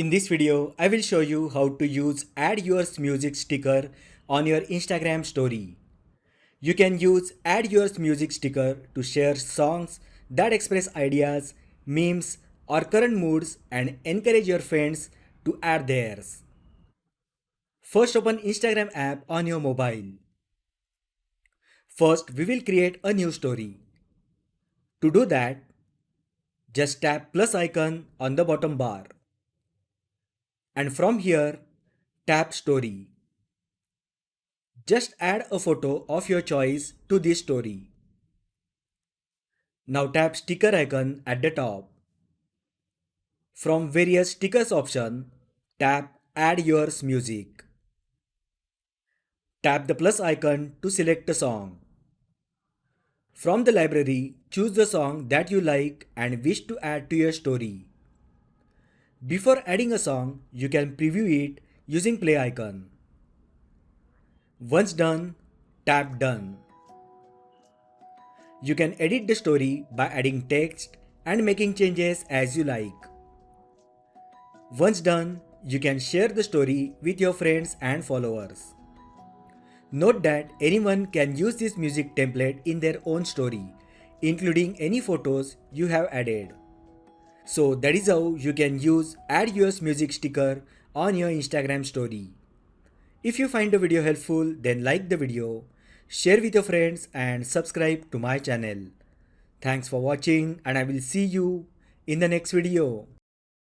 In this video, I will show you how to use Add Yours Music sticker on your Instagram story. You can use Add Yours Music sticker to share songs that express ideas, memes, or current moods and encourage your friends to add theirs. First, open Instagram app on your mobile. First, we will create a new story. To do that, just tap plus icon on the bottom bar. And from here, tap story. Just add a photo of your choice to this story. Now tap sticker icon at the top. From various stickers option, tap Add Yours Music. Tap the plus icon to select a song. From the library, choose the song that you like and wish to add to your story. Before adding a song, you can preview it using play icon. Once done, tap Done. You can edit the story by adding text and making changes as you like. Once done, you can share the story with your friends and followers. Note that anyone can use this music template in their own story, including any photos you have added. So that is how you can use Add Yours Music sticker on your Instagram story. If you find the video helpful, then like the video, share with your friends and subscribe to my channel. Thanks for watching and I will see you in the next video.